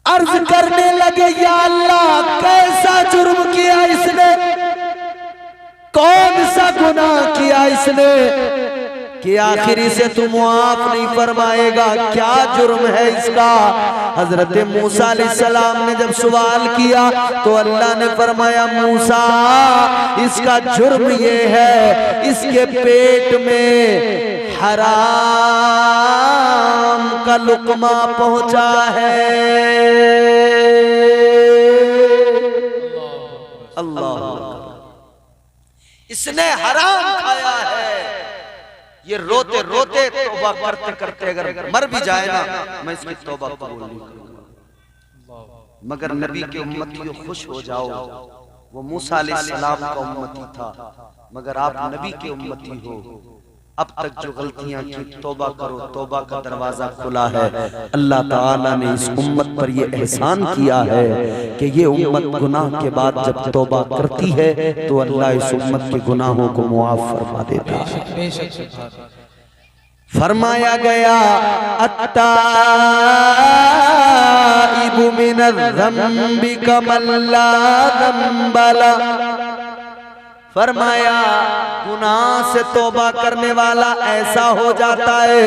Speaker 1: अर्ज करने लगे, या अल्लाह कैसा जुर्म किया इसने, कौन सा गुनाह किया इसने कि आखिर इसे तू मुआफ नहीं फरमाएगा, क्या जुर्म है इसका? हजरत मूसा अलैहिस्सलाम ने जब सवाल किया तो अल्लाह ने फरमाया, मूसा इसका जुर्म ये है, इसके पेट में हराम का लुकमा पहुंचा है। अल्लाह, इसने हराम खाया है। ये रोते रोते तौबा करते करते अगर मर भी जाए ना, मैं इसकी तौबा कबूल नहीं करूंगा। मगर नबी के उम्मतियों खुश हो जाओ, वो मूसा अलैहिस्सलाम का उम्मती था, मगर आप नबी के उम्मती हो। अब तक जो गलतियां की, तौबा करो, तौबा का दरवाजा खुला है। अल्लाह ताला ने इस उम्मत पर ये एहसान किया है कि ये उम्मत गुनाह के बाद जब तौबा करती है तो अल्लाह इस उम्मत के गुनाहों को मुआफ फरमा देता है। फरमाया गया, अत्ताइबु मिनज़्ज़म्बि कमन ला ज़म्ब लह। फरमाया, गुनाह से तौबा करने वाला ऐसा हो जाता है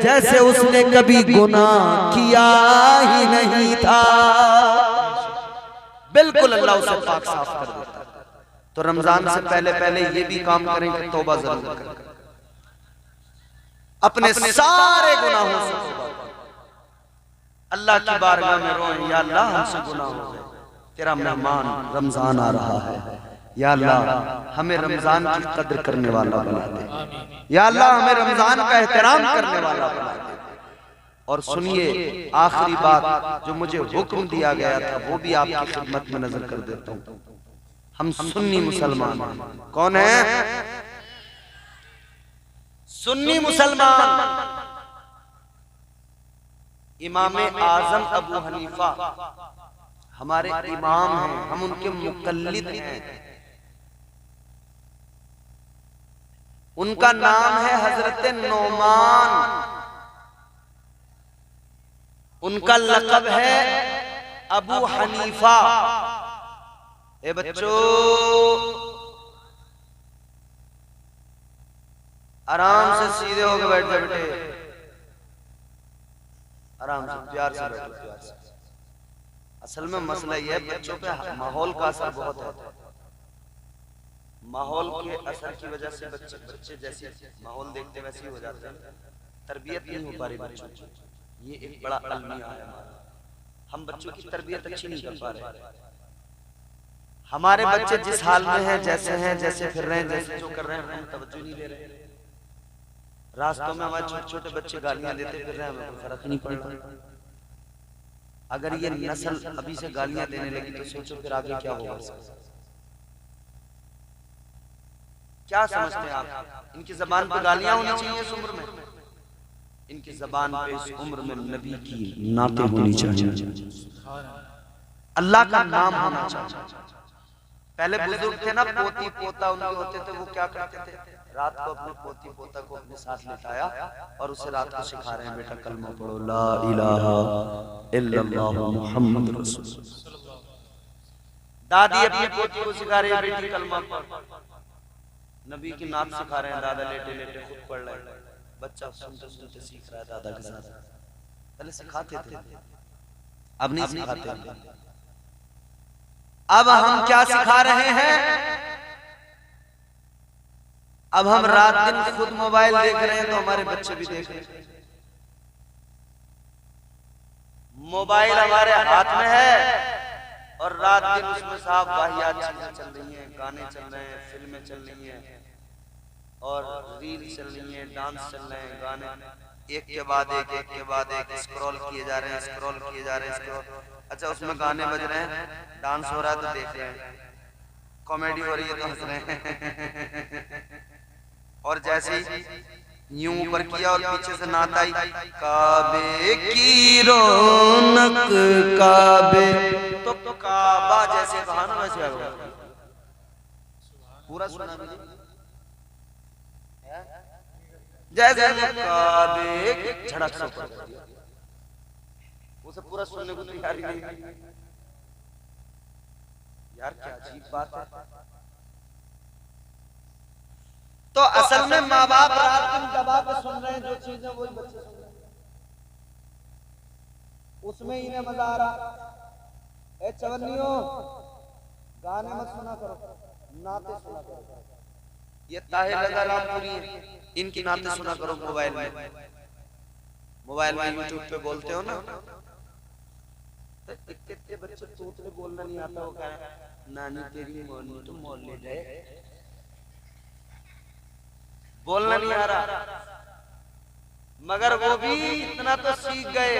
Speaker 1: जैसे उसने कभी गुनाह किया ही नहीं था। बिल्कुल अल्लाह उसे पाक साफ कर देता है। तो रमजान से पहले पहले ये भी काम करें कि तौबा जरूर करें, अपने सारे गुनाहों से तौबा करें, अल्लाह की बारगाह में रोएं, या अल्लाह हमसे गुनाह हो गए, तेरा मेहमान रमजान आ रहा है, या अल्लाह हमें रमजान की कद्र करने वाला बना दे, या अल्लाह हमें रमजान का एहतराम करने वाला बना दे। और सुनिए आखिरी बात जो मुझे हुक्म दिया गया था वो भी आपकी खिदमत में नजर कर देता हूँ। हम सुन्नी मुसलमान, कौन है सुन्नी मुसलमान? इमाम आजम अबू हनीफा हमारे इमाम हैं, हम उनके मुकल्लिद हैं। उनका नाम है हजरत नोमान, उनका लक़ब है अबू हनीफा। ए बच्चों आराम से सीधे होके बैठ जाओ बेटे, आराम से प्यार से बैठो, प्यार से। असल में मसला यह है बच्चों पे माहौल का असर बहुत है। माहौल के असर की वजह से बच्चे जैसे माहौल देखते वैसे ही हो जाते हैं, तरबियत नहीं हो पा रही बच्चों की। ये एक बड़ा अलमिया है हमारा। हम बच्चों की तरबियत अच्छी नहीं कर पा रहे। हमारे बच्चे जिस हाल में हैं, जैसे फिर रहे हैं, जैसे जो कर रहे हैं, हम तवज्जो नहीं दे रहे। रास्तों में हमारे छोटे छोटे बच्चे गालियां देते फिर रहे हैं, हमें कोई फर्क नहीं पड़ रहा। अगर ये नस्ल अभी से गालियां देने लगी तो सोचो फिर आगे क्या होगा। क्या समझते हैं आप? इनकी जबान पे गालियां होनी चाहिए इस उम्र में, इनकी जबान पे इस उम्र में नबी की नाते होनी चाहिए, अल्लाह का नाम होना चाहिए। पहले बुजुर्ग थे ना, पोती पोता उनके होते थे, वो क्या करते थे, रात को अपने पोती पोता को अपने साथ लेटाया और उसे रात को सिखा रहे हैं, बेटा कलमा पढ़ो, ला इलाहा इल्लल्लाह मुहम्मद रसूलुल्लाह। दादी अपनी पोती को सिखा रही है, बेटी कलमा पढ़। नबी की नात सिखा रहे हैं, दादा लेटे लेटे खुद पढ़ रहे हैं, बच्चा सुनते सुनते सीख रहा है दादा के साथ। पहले सिखाते थे, अब नहीं सिखाते। अब हम क्या सिखा रहे हैं? अब हम रात दिन खुद मोबाइल देख रहे हैं तो हमारे बच्चे भी देख रहे हैं। मोबाइल हमारे हाथ में है और रात दिन उसमें साफ वाहियात चीजें चल रही हैं, गाने चल रहे हैं, फिल्में चल रही हैं और रील चल रही हैं, डांस चल रहे हैं, गाने एक के बाद एक स्क्रॉल किए जा रहे हैं, स्क्रॉल किए जा रहे हैं, स्क्रॉल। अच्छा, उसमें गाने बज रहे हैं, डांस हो रहा है तो देख रहे हैं, कॉमेडी हो रही है तो हंस रहे हैं। और जैसे ही यूं ऊपर किया और पीछे से नात आई, काबे की रौनक काबे, तो काबा जैसे कहा ना वैसे आ गया। पूरा सुना जैसे काबे झड़क से ऊपर कर दिया, उसे पूरा सुनने को तैयार ही नहीं। यार क्या अजीब बात है। तो असल में माँ बाप रात दिन दबा के सुन रहे हैं जो चीजें, वही बच्चे सुन रहे हैं, उसमें इन्हें मजा आ रहा। ए चवन्नियों, गाने मत सुना करो, नाते सुना करो। ये ताहिर रजा रामपुरी है, इनकी नाते सुना करो मोबाइल में। मोबाइल में यूट्यूब पे बोलते हो ना, इतने बच्चे तोतले बोलना नहीं आता, वो कह नानी तेरी मोनी तो मोल ले जाए, बोलना नहीं आ रहा, मगर वो भी इतना तो सीख गए।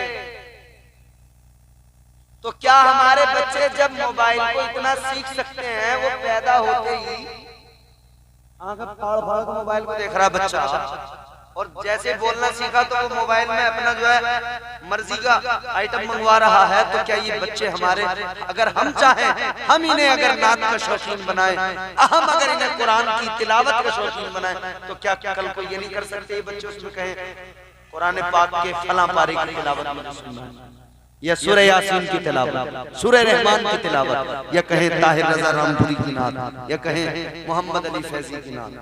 Speaker 1: तो क्या हमारे बच्चे जब मोबाइल को इतना सीख सकते हैं, वो पैदा होते ही आंखें फाड़ फाड़ के मोबाइल को देख रहा बच्चा, और जैसे बोलना सीखा तो वो मोबाइल में अपना जो है मर्जी का आइटम मंगवा रहा है। तो क्या ये बच्चे हमारे, अगर हम चाहें, हम इन्हें अगर नात का शौकीन बनाए, हम अगर इन्हें कुरान की तिलावत का शौकीन बनाए, तो क्या कल को ये नहीं कर सकते ये बच्चे उसमें कहें कुरान पाक के फलां पारे की तिलावत मुझे सुनना है, या सूरह यासीन की तिलावत, सूरह रहमान की तिलावत, या कहें ताहिर रजा रामपुरी की नात, या कहें मोहम्मद अली फैजी की नात,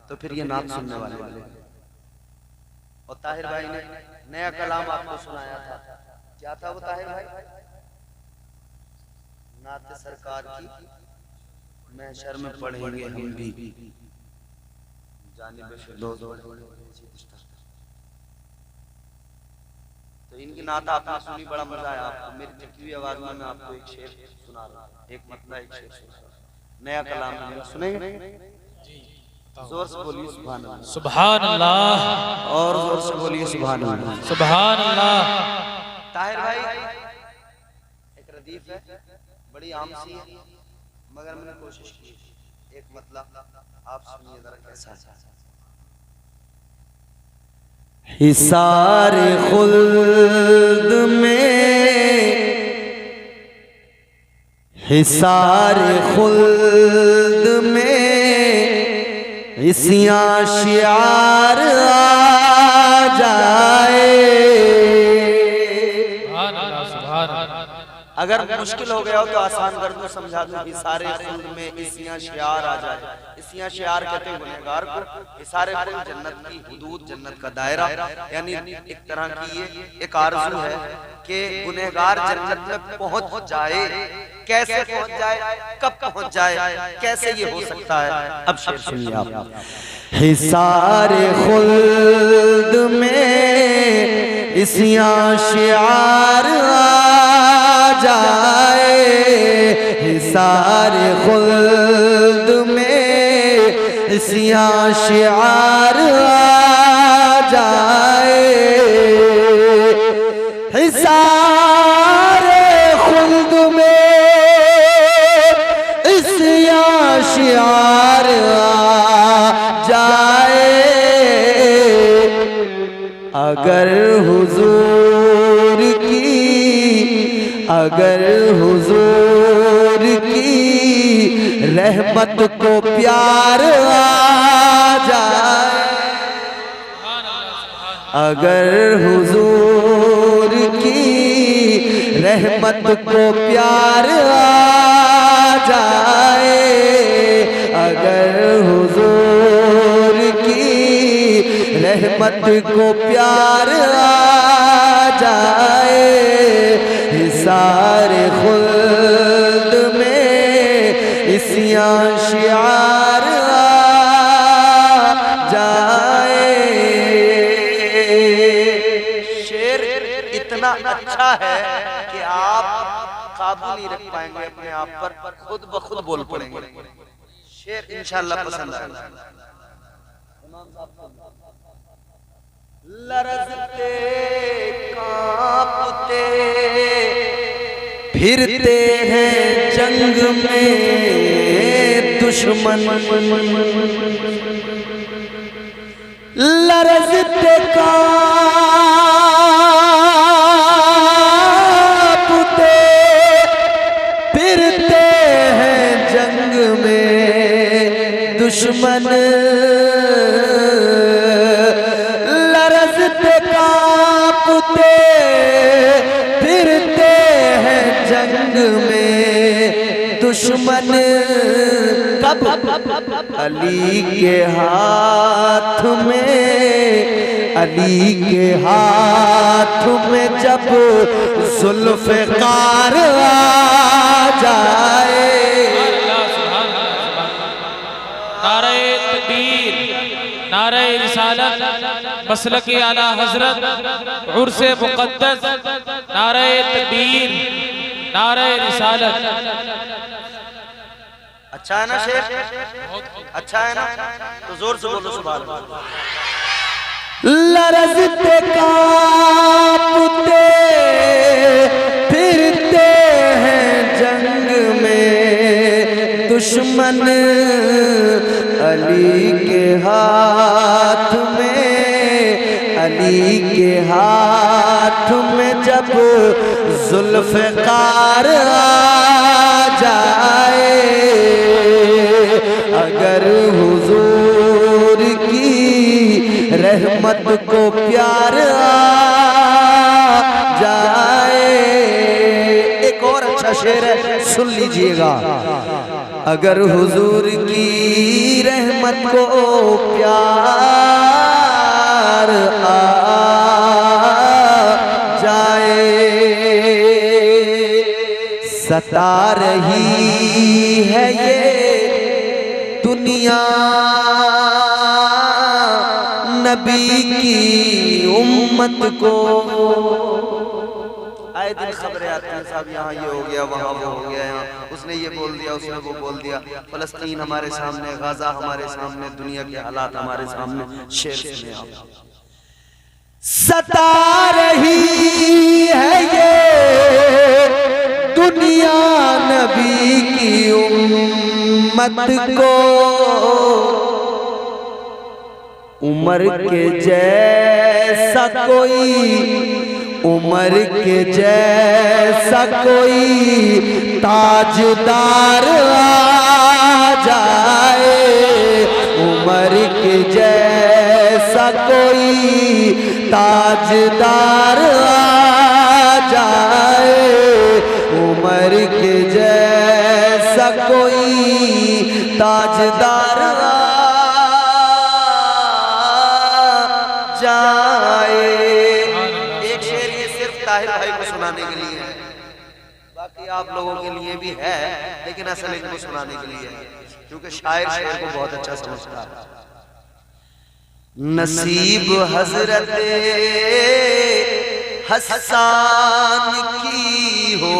Speaker 1: तो फिर ये नात सुनने वाले। और ताहिर भाई ने नया कलाम आपको सुनाया था, क्या था वो ताहिर भाई? नात सरकार की महशर में पढ़ेंगे हम भी, जानिब फिरदौस। तो इनकी नात आपने सुनी, बड़ा मजा आया आपको। मेरी चकी हुई आवाज में मैं आपको एक शेर सुना रहा हूँ, एक मतलब एक शेर सुना, नया कलाम है, सुनेंगे? जोर से बोलिए सुभान अल्लाह,
Speaker 3: सुभान अल्लाह,
Speaker 1: और जोर से बोलिए सुभान अल्लाह,
Speaker 3: सुभान अल्लाह।
Speaker 1: ताहिर भाई एक रदीफ है, बड़ी आम सी है, मगर मैंने कोशिश की एक मतलब आप सुनिए जरा कैसा है। हिसार खुल्द में, हिसार खुल्द में इसियां शियार आ जाए। अगर मुश्किल हो गया हो तो आसान कर दूं, समझा दूं। इसारे खुल्द में इसियां शियार आ जाए। इसियां शियार कहते हैं गुनहगार को। इसारे खुल्द जन्नत की हुदूद, जन्नत का दायरा, यानी एक तरह की ये एक आरज़ू है कि गुनहगार जन्नत में पहुंच जाए। कैसे पहुंच जाए, कब पहुंच जाए, कैसे ये हो सकता है? अब शेर सुनिए आप। हिसारे खुल्द में इसियां शियार आ जाए, हिसारे खुल्द में इसियां शियार आ जाए, हिसारे खुल्द में इस याशियार आ जाए। अगर हुजूर की रहमत को प्यार आ जाए, अगर हुजूर की रहमत को प्यार आ जाए, अगर हुजूर की रहमत को प्यार आ जाए, हिसारे खुल्द में इसिया शियार आ जाए। शेर इतना अच्छा है कि आप काबू नहीं रख पाएंगे अपने आप पर, खुद ब खुद बोल पड़ेंगे। शेर इंशाअल्लाह पसंद आएगा। लरज़ते कांपते फिरते हैं जंग में दुश्मन, लरज़ते कांपते फिरते हैं जंग में दुश्मन, लरज़ते कांपते फिरते हैं जंग में दुश्मन। कब? अली के हाथ में, अली के हाथ में जब जुल्फ़िकार आ जाए।
Speaker 3: नारे तकबीर, नारे रिसालत, मसलक-ए आला हजरत, उर्स-ए मुक़द्दस, नारे तकबीर, नारे रिसालत।
Speaker 1: अच्छा है ना शेर? अच्छा है ना? तो जोर से बोलो सुभान अल्लाह। लरज़ते कांपते फिरते हैं जंग में दुश्मन, अली के हाथ में, अली के हाथ में जब जुल्फ़िकार आ जाए, अगर हुजूर की रहमत को प्यार आ जाए। एक और अच्छा शेर है, सुन लीजिएगा। अगर हुजूर की रहमत को प्यार आ जाए, सता रही है ये दुनिया नबी की उम्मत को। आए दिन खबरें आती हैं, साहब यहाँ ये हो गया, वहाँ वो हो गया, यहाँ उसने ये बोल दिया, उसने वो बोल दिया। फलस्तीन हमारे सामने, गाजा हमारे सामने, दुनिया के हालात हमारे सामने। शेर सुने आप। सता रही है ये दुनिया नबी की उम्मत को, उमर के जैसा कोई, उमर के जैसा कोई ताजदार आ जाए, उमर के जैसा कोई ताजदार आ जाए, उमर के जैसा कोई ताजदार आ जाए। एक शेर ये सिर्फ ताहिर भाई को सुनाने के लिए है, बाकी आप लोगों के लिए भी है, लेकिन असल इनको सुनाने के लिए है, क्योंकि शायर शेर को बहुत अच्छा समझता है। नसीब हजरत हसन की हो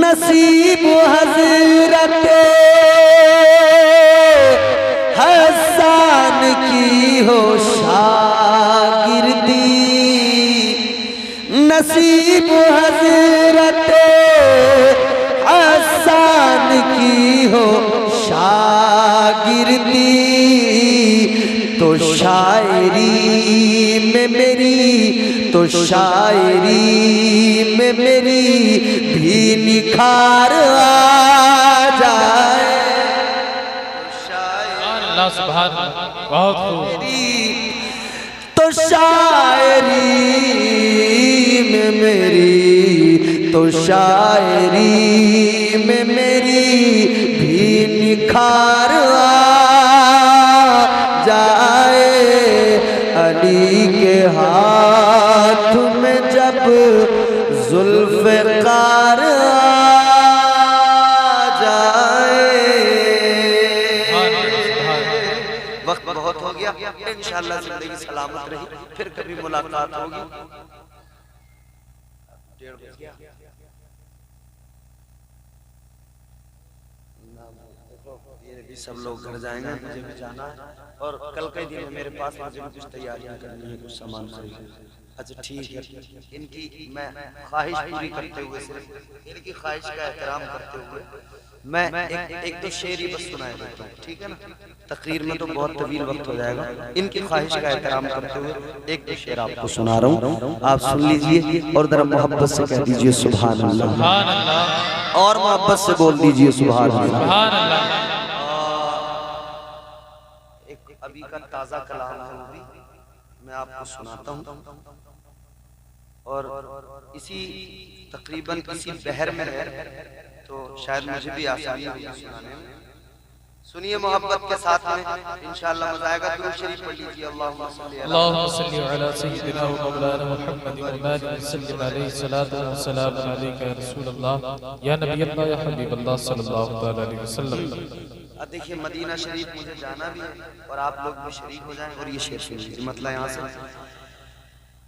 Speaker 1: नसीब हजरत हसन की हो शागिर्दी, नसीब हजरत हसन की हो शागिर्दी, तो शायरी में मेरी, तो शायरी में मेरी भी निखार आ जाए।
Speaker 3: अल्लाह सुभान अल्लाह, बहुत खूब।
Speaker 1: तो शायरी में मेरी, तो शायरी में मेरी भी निखार आ जाए। अली के हाथ में जब जुल्फ़िकार आ जाए। वक्त बहुत हो गया, इंशाअल्लाह जिंदगी सलामत रही, फिर कभी मुलाकात होगी। ये भी सब लोग घर जाएंगे, मुझे भी जाना है, और कल के दिन मेरे पास मुझे भी कुछ तैयारियां करनी है, कुछ सामान खरीदना। अच्छा ठीक है, इनकी मैं ख्वाहिश पूरी करते हुए, सिर्फ इनकी ख्वाहिश का एहतराम करते हुए मैं एक दो शेर ही बस सुनाया देता हूँ, ठीक है ना। तकरीर में तो बहुत तवील वक्त हो जाएगा, इनकी ख्वाहिश का एहतराम करते हुए एक दो शेर आपको सुना रहा हूँ, आप सुन लीजिए और जरा मोहब्बत से कह दीजिए सुभान अल्लाह,
Speaker 3: सुभान अल्लाह,
Speaker 1: और मोहब्बत से बोल दीजिए सुभान अल्लाह।
Speaker 3: सुभान अल्लाह।
Speaker 1: एक अभी का ताजा कलाम है, वो भी मैं आपको सुनाता हूँ, और इसी तकरीबन इसी बहर में है, तो शायद मुझे भी आसानी होगी सुनाने में। सुनिए मोहब्बत के साथ में, इंशाअल्लाह मजा आएगा। दुरूद शरीफ पढ़ लीजिए। अल्लाहुम्मा सल्ली
Speaker 3: अला सय्यिदिना व मौलाना मुहम्मद व सल्लल्लाहु अलैहि सलातु व सलाम अलैका या रसूल अल्लाह या नबी अल्लाह या हबीब अल्लाह सल्लल्लाहु अलैहि वसल्लम।
Speaker 1: देखिए मदीना शरीफ मुझे जाना भी है, और आप लोग भी शरीक हो जाएं, और ये शेर सुन लीजिए, मतलब यहाँ से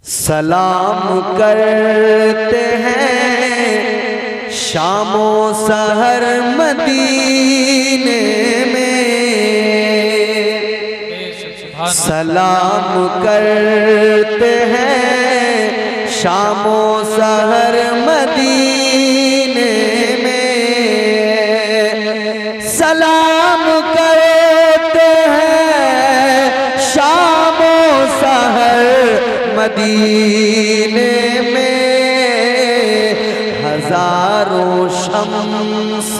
Speaker 1: सलाम करते हैं शामो सहर मदीने में, सलाम करते हैं शामो सहर मदीने में, सलाम करते हैं शामो सहर मदीने में, हजारों शम्स,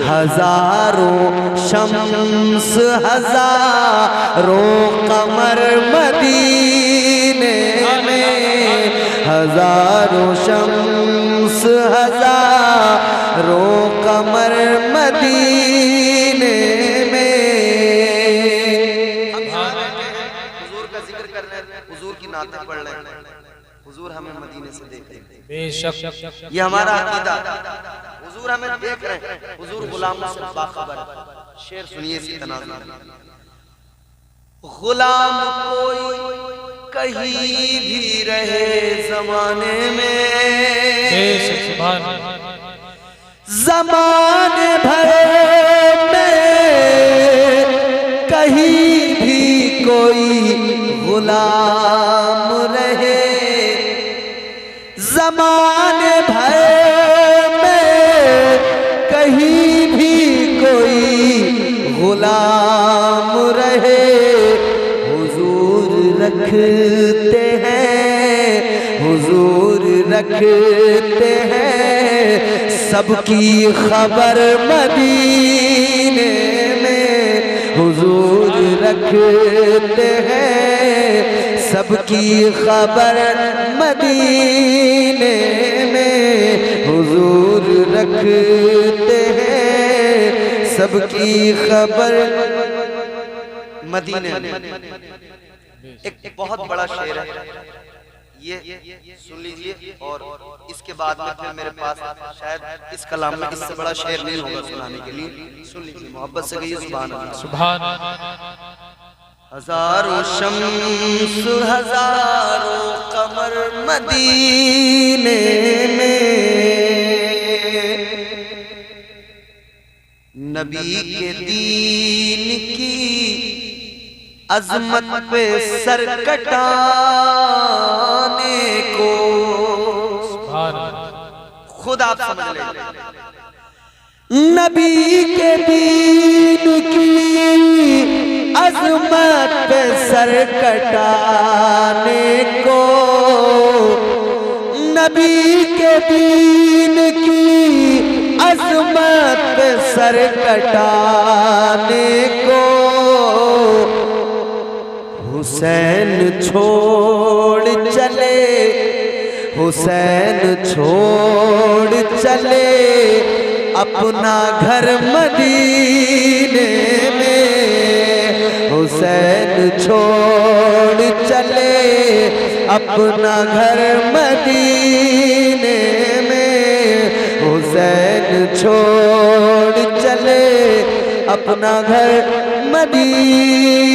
Speaker 1: हजारों शम्स, हजारों कमर मदीने में, हजारों शम्स, हजारों कमर मदीने में। हुजूर का जिक्र कर रहे हैं, हुजूर की नातें पढ़ रहे हैं, हुजूर हमें मदीने से देख रहे हैं,
Speaker 3: बेशक
Speaker 1: ये हमारा अकीदा। हुजूर हमें देख रहे हैं, हुजूर गुलामों से बाखबर है। शेर सुनिए इसी तनाज़ुर में। गुलाम कोई कहीं भी रहे जमाने में,
Speaker 3: बेशक सुभान
Speaker 1: जमाने भर में कहीं भी कोई गुलाम रहे, जमाने भर में कहीं भी कोई गुलाम रहे, हुजूर रखते हैं, हुजूर रखते हैं सबकी खबर मदीने में, हुजूर रखते हैं सबकी खबर मदीने में, हुजूर रखते हैं सबकी खबर मदीने में। एक बहुत बड़ा शेर है, ये सुन लीजिए, और इसके बाद में फिर मेरे पास शायद इस कलाम में इससे बड़ा शेर नहीं होगा सुनाने के लिए। सुन लीजिए, मोहब्बत से कहिए सुभान अल्लाह।
Speaker 3: सुभान
Speaker 1: हजारों शम्स, हजारों कमर मदीने में, नबी के दीन की अजमत पे सर कटाने को, खुद आप समझ लें, नबी के दीन की अजमत पे सर कटाने को, नबी के दीन की अजमत पे सर कटाने को हुसैन छोड़ चले, हुसैन छोड़ चले अपना घर मदीने में, हुसैन छोड़ चले अपना घर मदीने में, हुसैन छोड़ चले अपना घर मदीने